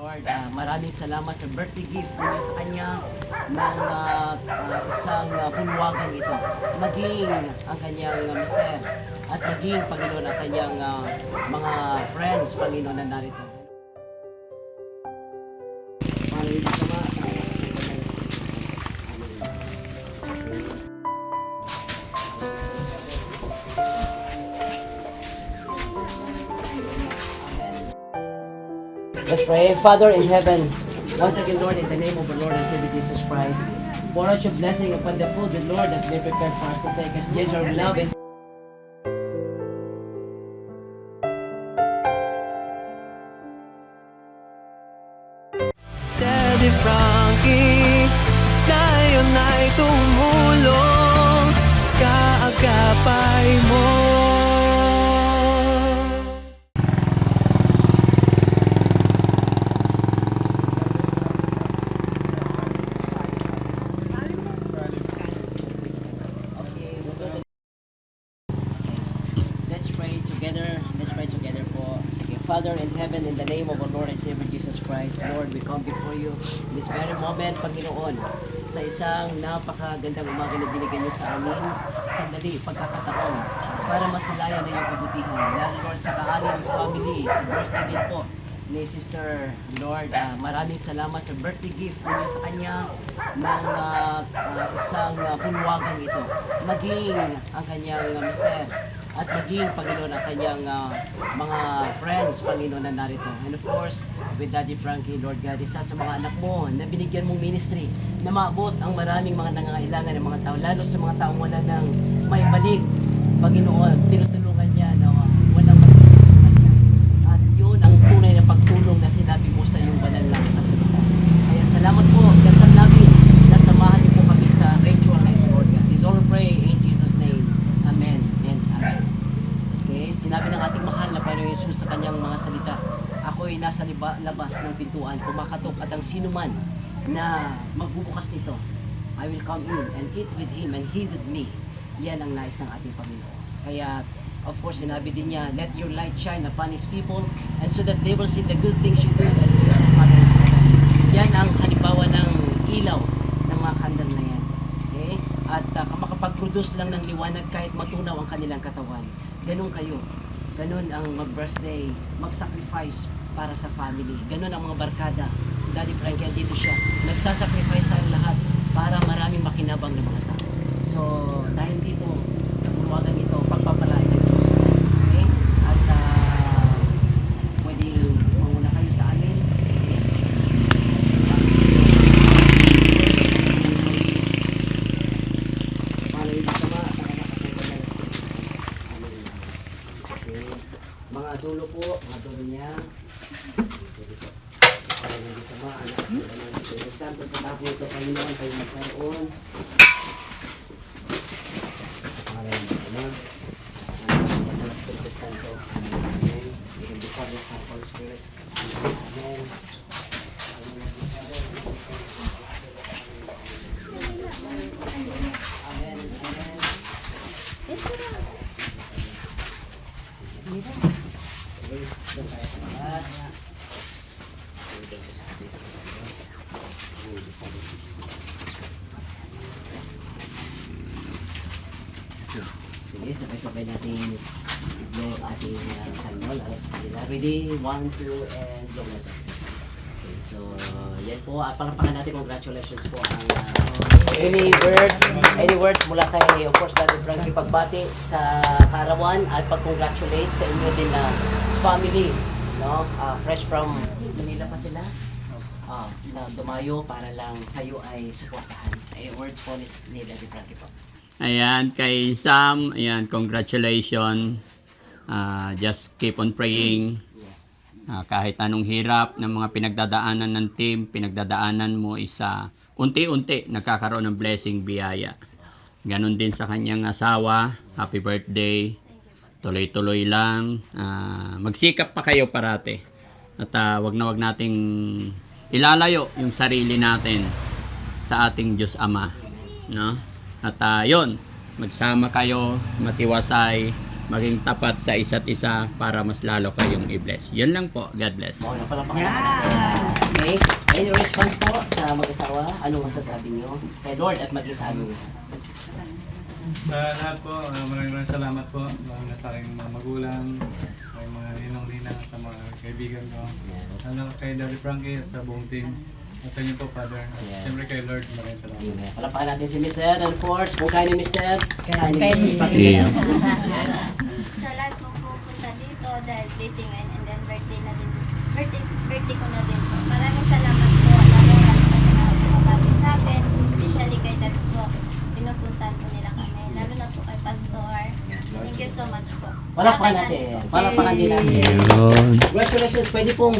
Lord, maraming salamat sa birthday gift ninyo sa kanya ng isang bulwagang ito. Maging ang kanyang mister at maging, Panginoon, ang kanyang mga friends, Panginoon, na narito. Maraming salamat. Let's pray. Father in heaven, once again, Lord, in the name of the Lord and Savior Jesus Christ, pour out your blessing upon the food that, Lord, has been prepared for us to take as Jesus, our beloved. Daddy Frankie, ngayon ay tumulong, kaagapay mo. Let's pray together. Let's pray together po. Sige. Father in heaven, in the name of our Lord and Savior Jesus Christ, Lord, we come before you in this very moment, Panginoon, sa isang napakagandang umaga na binigyan niyo sa amin, sandali, pagkakataon, para masilayan na yung kabutihan. Lalo, Lord, sa kaaling family, sa birthday din po ni Sister, Lord, maraming salamat sa birthday gift ninyo sa kanya ng isang bulwagang ito. Maging ang kanyang mister at maging, Panginoon, ang kanyang mga friends, Panginoon, na narito. And of course, with Daddy Frankie, Lord God, isa sa mga anak mo na binigyan mong ministry na maabot ang maraming mga nangangailangan ng mga tao, lalo sa mga taong wala ng may balik. Panginoon, tinutulungan niya na walang mabalik sa kanya. At yun ang tunay na pagtulong na sinabi mo sa iyong banal na kasulatan. Kaya salamat po, dasal namin na samahan niyo po kami sa ritual na ito, Lord God. Is all pray in Jesus' name. Amen and amen. Okay, sinabi ng ating mahal na Panginoon Yesus sa kanyang mga salita, ako'y nasa labas ng pintuan, kumakatok, at ang sino man na magbubukas nito, I will come in and eat with him and he with me. Yan ang nais ng ating Panginoon. Kaya, of course, sinabi din niya, let your light shine upon His people, and so that they will see the good things you do and do our Father in heaven. Yan ang halimbawa ng ilaw ng mga kandal na yan. Okay? At makapag-produce lang ng liwanag kahit matunaw ang kanilang katawan. Ganun kayo. Ganun ang mag-birthday, mag-sacrifice para sa family. Ganun ang mga barkada. Daddy Frankie, dito siya. Nagsasacrifice tayong lahat para maraming makinabang ng mga tao. So, dahil dito, sa bulwagan ito, pagpapalain ng Diyos. Okay? At pwedeng manguna kayo sa amin. Okay? Okay. Mga dulo po, mga dulo niya. Sige po. Para hindi sama, anak ko ng Espiritu Santo, sa tapo ito, Panginoon, kayo magkaroon. Santo. Amen. We can become the Holy Spirit. Amen. Amen. Amen. Doon tayo sa taas. Sige, sabay-sabay natin yung ating kanol sa kanila. Ready? 1, 2, and go na. Okay, so yan po. Palakpakan natin, congratulations po ang any words mula kay, of course, Daddy Frankie, pagbati sa karawan at pag-congratulate sa inyo din na family, no? Fresh from Manila pa sila. Na dumayo para lang kayo ay suportahan. Ay words po ni Daddy Frankie po. Ayan, kay Sam, ayan, congratulations. Just keep on praying. Yes. Kahit anong hirap ng mga pinagdadaanan ng team, pinagdadaanan mo isa unti-unti nagkakaroon ng blessing, biyaya. Ganon din sa kanyang asawa. Happy birthday. Tuloy-tuloy lang. Magsikap pa kayo parate. At wag nating ilalayo yung sarili natin sa ating Diyos Ama. No? At yun, magsama kayo, matiwasay, maging tapat sa isa't isa para mas lalo kayong i-bless. Yun lang po. God bless. Yeah. Any response po sa mag-asawa? Anong masasabi niyo kay Lord at maging sa amin? Sa lahat po, maraming salamat po sa aking mga magulang, sa aking mga ninong-ninang at sa mga kaibigan ko. Lalo kay Daddy Frankie at sa buong team. At sa inyo po, Father. At Yes. siyempre kay Lord, maraming salamat. Amen. Palapakan natin si Mr. And of course, kung kaya ni Mr. Kaya ni Mr. Yeah. Sa lahat po pupunta dito dahil blessing and then birthday na din. Birthday ko na din po. Maraming salamat po. Maraming salamat po pati sa akin. Especially kay Dads po. Pinupuntahan po nila kami. Lalo na po kay Pastor. Thank you so much po. Palapakan natin. Palapakan din natin. Yun. Congratulations. Pwede pong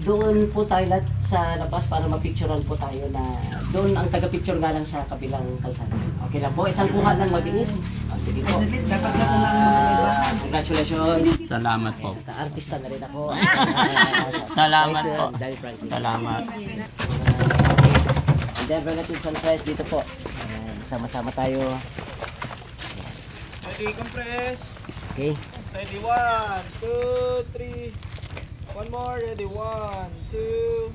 doon po tayo lahat sa labas para mapicturean po tayo na doon ang taga-picture nga lang sa kabilang kalsada. Okay lang po. Isang kuha lang mabilis. Sige po. Congratulations. Salamat po. Artista na rin ako. Salamat po. Daddy Frankie. Salamat. And then relatives and friends dito po. Ayan, sama-sama tayo. Ready, compress. Okay. Ready, 1, 2, 3. One more, ready, 1, 2.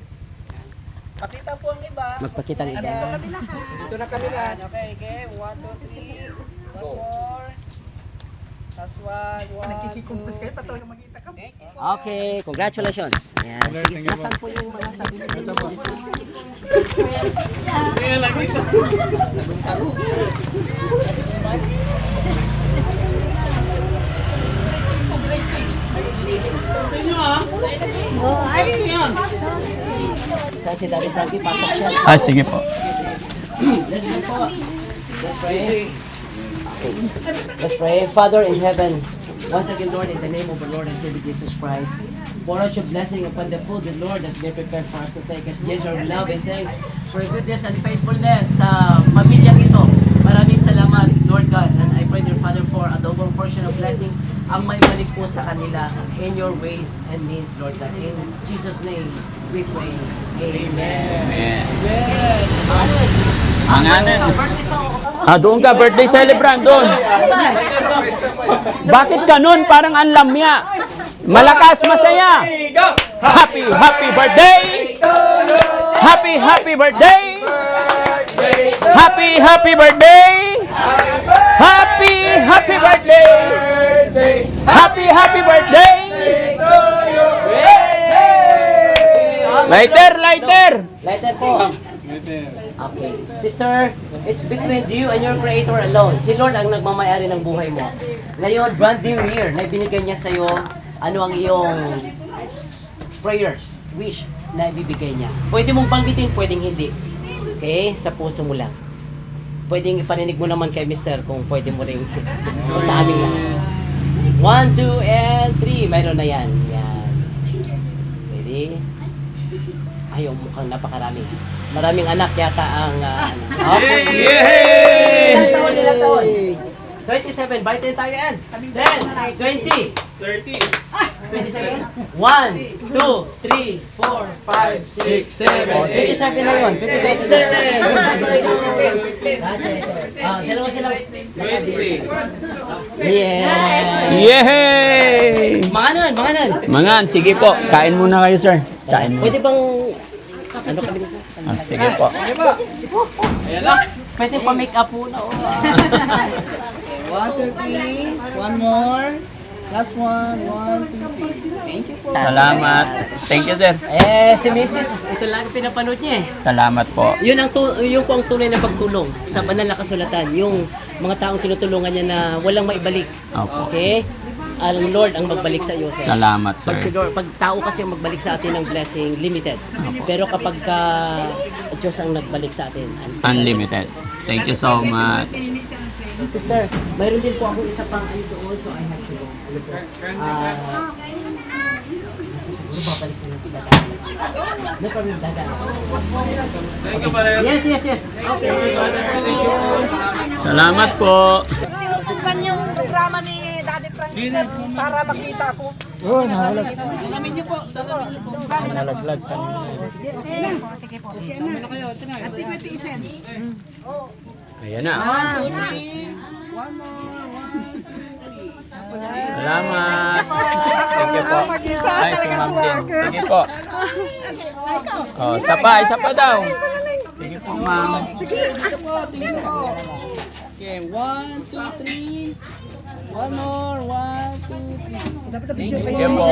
Pakita po ang iba. Magpakita ng iba. Dito na kami lahat. Okay, okay. 1, 2, 3. One more. Last one, 1, 2. Nagkikikumpres kayo, patuloy ka magkita ka. Okay, congratulations. Ayan, sige, nasaan po yung mga sabi nito? Sige lang dito. Saan si Daddy Frankie? Pasok siya. Ah, sige po. Let's pray po. Let's pray. Okay. Let's pray. Father in heaven, once again, Lord, in the name of the Lord and Savior Jesus Christ, pour out your blessing upon the food that Lord has been prepared for us to take as gesture of love and thanks for your goodness and faithfulness sa pamilyang ito. Maraming salamat, Lord God, and I pray, dear Father, for a double portion of blessings ang may balik po sa kanila in your ways and means, Lord God. In Jesus' name, we pray. Amen. Ang anan. Sa birthday song. Ah, doon ka, birthday celebrant, doon. Bakit ganun? Parang ang lamya. Malakas, masaya. Happy, happy birthday! Happy, happy birthday! Happy, happy birthday! Happy, happy birthday! Happy, happy birthday! Lighter, lighter! Lighter po. Okay. Sister, it's between you and your Creator alone. Si Lord ang nagmamayari ng buhay mo. Ngayon, brand new year na ibinigay niya sa'yo, ano ang iyong prayers, wish na ibibigay niya. Pwede mong banggitin, pwedeng hindi. Okay? Sa puso mo lang. Pwedeng ipaninig mo naman kay Mister kung pwede mo rin. O sa amin lang. 1, 2, and 3. Mayroon na yan. Yan. Ready? Ayaw, mukhang napakarami. Maraming anak yata ang... okay. Ilang taon, ilang taon? 27, bite tayo yan. 10, 20, 30. 27, 1, 2, 3, 4, 5, 6, 7. 27 na yun, 27. Dalawa sila. 20. Yeah. Yay! Manganan, manganan. Mangan, sige po. Kain muna kayo, sir. Kain muna. Pwede bang... Ano kami nisa? Ah, sige po. Ayan lang. Pwede pa make up muna. 1, 2, 3. One more. Last one. 1, 2, 3. Thank you po. Salamat. Thank you, sir. Si Mrs. Ito lang ang pinapanood niya eh. Salamat po. Yun po ang tunay na pagtulong sa banal na kasulatan. Yung mga taong tinutulungan niya na walang maibalik. Opo. Okay? Ang Lord ang magbalik sa iyo, sir. Salamat, Pag, si sir. Lord, pag tao kasi ang magbalik sa atin ng blessing, limited. Pero kapag Diyos ang nagbalik sa atin, Unlimited. Thank you so much. Sister, mayroon din po ako isa pang ano doon, so I have to go. Ano po? Babalik ko na po dadaan. No problem, dadaan. Thank you, pare. Yes. Okay. Salamat po. Sinusukan yung programa ni Daddy Frankie para makita ko. Salamin niyo po. Salamin niyo po. Nalaglag ka. Sama na kayo. Ito na. Ate, pwede isen. Ayan na. 1, 2, 3. One more. 1, 2, 3. Salamat. Thank you po. Ay, si Ma'am din. Sige po. Oh, isa pa daw. Sige po, ma'am. Dito po, tingin po. Okay, 1, 2, 3. One more, 1, 2, 3. Thank you po.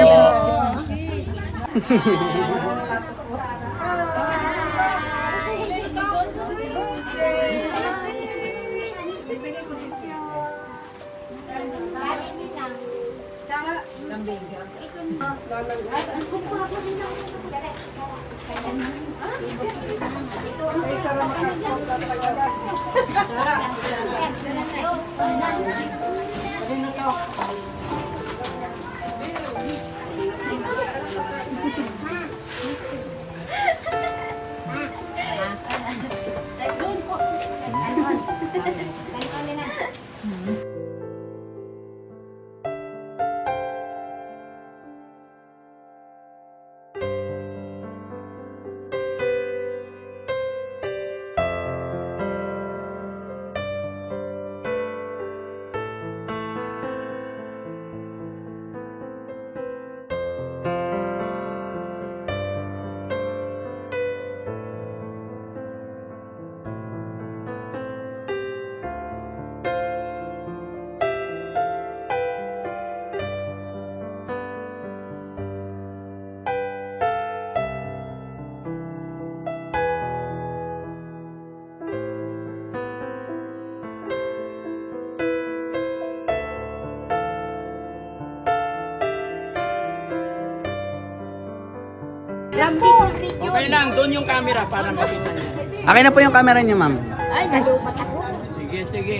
Okay lang, doon yung camera para makita niyo. Akin na po yung camera niyo, ma'am. Ay, nalupat ako. Sige, sige.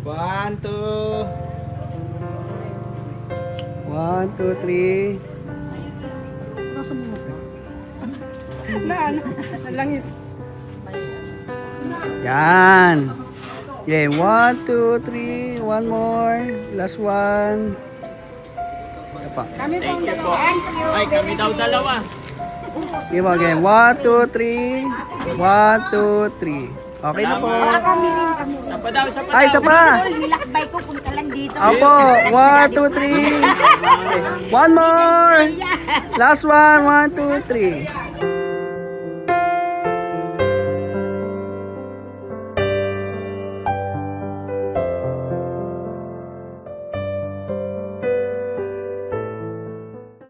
1, 2. 1, 2, 3. Nasa mo? Langis. Yan. Okay, 1, 2, 3. One more. Last one. Pa. Kami pong Thank you po. dalawa. Ay, kami daw dalawa. Give again. 1, 2, 3. 1, 2, 3. Okay na po. Kami rin kami. Isa pa daw, isa pa Ay, daw. isa pa. Nilakbay ko punta lang dito. Apo. 1, 2, 3. One more. Last one. 1, 2, 3.